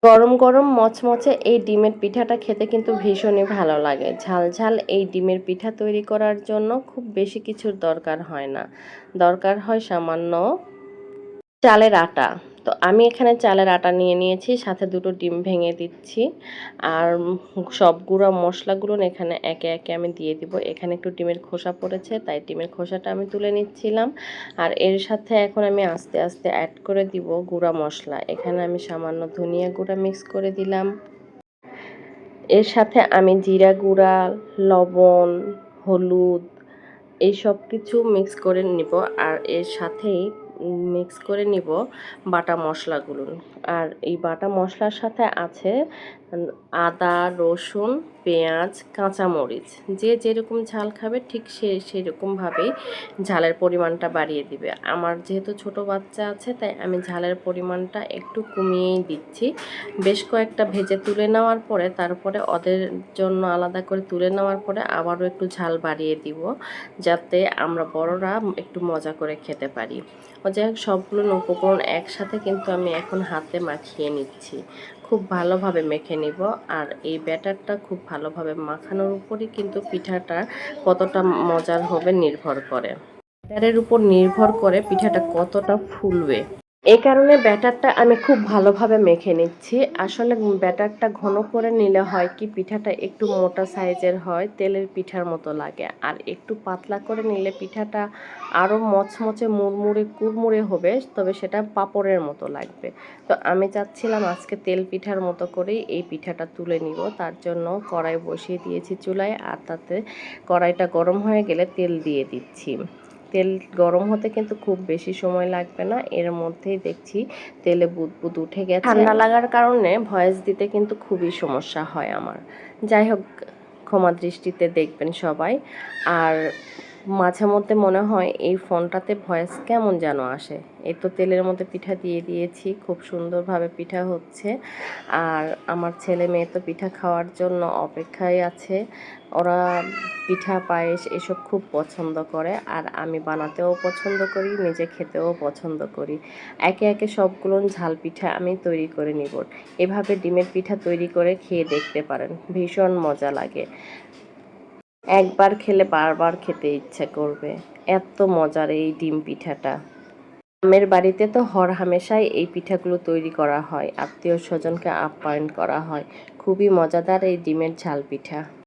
গরম গরম মচমচে এই ডিমের পিঠাটা খেতে কিন্তু ভীষণই ভালো লাগে। ঝাল ঝাল এই ডিমের পিঠা তৈরি করার জন্য খুব বেশি কিছুর দরকার হয় না, দরকার হয় সামান্য চালের আটা। তো আমি এখানে চালের আটা নিয়ে নিয়েছি, সাথে দুটো ডিম ভেঙে দিচ্ছি। আর সব গুঁড়া মশলাগুলো এখানে একে একে আমি দিয়ে দিব। এখানে একটু ডিমের খোসা পড়েছে, তাই ডিমের খোসাটা আমি তুলে নিচ্ছিলাম। আর এর সাথে এখন আমি আস্তে আস্তে অ্যাড করে দিব গুঁড়া মশলা। এখানে আমি সামান্য ধনিয়া গুঁড়া মিক্স করে দিলাম। এর সাথে আমি জিরা গুঁড়া, লবণ, হলুদ এই সব কিছু মিক্স করে নিব। আর এর সাথেই মিক্স করে নিব বাটা মশলাগুলো। আর এই বাটা মশলার সাথে আছে আদা, রসুন, পেঁয়াজ, কাঁচামরিচ। যে যেরকম ঝাল খাবে ঠিক সেরকমভাবেই ঝালের পরিমাণটা বাড়িয়ে দিবে। আমার যেহেতু ছোট বাচ্চা আছে, তাই আমি ঝালের পরিমাণটা একটু কমিয়েই দিচ্ছি। বেশ কয়েকটা ভেজে তুলে নেওয়ার পরে তারপরে ওদের জন্য আলাদা করে তুলে নেওয়ার পরে আবারও একটু ঝাল বাড়িয়ে দিব, যাতে আমরা বড়রা একটু মজা করে খেতে পারি। যাই হোক, সবগুলো উপকরণ একসাথে কিন্তু আমি এখন হাতে মাখিয়ে নিচ্ছি। খুব ভালোভাবে মেখে নিব। আর এই ব্যাটারটা খুব ভালোভাবে মাখানোর উপরই কিন্তু পিঠাটা কতটা মজার হবে নির্ভর করে। ব্যাটারের উপর নির্ভর করে পিঠাটা কতটা ফুলবে। এই কারণে ব্যাটারটা আমি খুব ভালোভাবে মেখে নিচ্ছি। আসলে ব্যাটারটা ঘন করে নিলে হয় কি, পিঠাটা একটু মোটা সাইজের হয়, তেলের পিঠার মতো লাগে। আর একটু পাতলা করে নিলে পিঠাটা আরও মচমচে মুড়মুড়ে কুড়মুড়ে হবে, তবে সেটা পাঁপড়ের মতো লাগবে। তো আমি চাচ্ছিলাম আজকে তেল পিঠার মতো করেই এই পিঠাটা তুলে নিব। তার জন্য কড়াই বসিয়ে দিয়েছি চুলায়, আর তাতে কড়াইটা গরম হয়ে গেলে তেল দিয়ে দিচ্ছি। তেল গরম হতে কিন্তু খুব বেশি সময় লাগবে না, এর মধ্যেই দেখছি তেলে বুদবুদ উঠে গেছে। ঠান্ডা লাগার কারণে ভয়েস দিতে কিন্তু খুবই সমস্যা হয় আমার। যাই হোক, ক্ষমা দৃষ্টিতে দেখবেন সবাই। আর মাঝে মধ্যে মনে হয় এই ফোনটাতে ভয়েস কেমন যেন আসে। এই তো তেলের মধ্যে পিঠা দিয়ে দিয়েছি, খুব সুন্দরভাবে পিঠা হচ্ছে। আর আমার ছেলে মেয়ে তো পিঠা খাওয়ার জন্য অপেক্ষায় আছে। ওরা পিঠা, পায়েস এসব খুব পছন্দ করে। আর আমি বানাতেও পছন্দ করি, নিজে খেতেও পছন্দ করি। একে একে সবগুলো ঝাল পিঠা আমি তৈরি করে নিব। এভাবে ডিমের পিঠা তৈরি করে খেয়ে দেখতে পারেন, ভীষণ মজা লাগে। একবার খেলে বারবার খেতে ইচ্ছে করবে, এত মজার এই ডিম পিঠাটা। গ্রামের বাড়িতে তো হরহামেশাই এই পিঠাগুলো তৈরি করা হয়, আত্মীয় স্বজনকে আপ্যায়ন করা হয়। খুবই মজাদার এই ডিমের ঝাল পিঠা।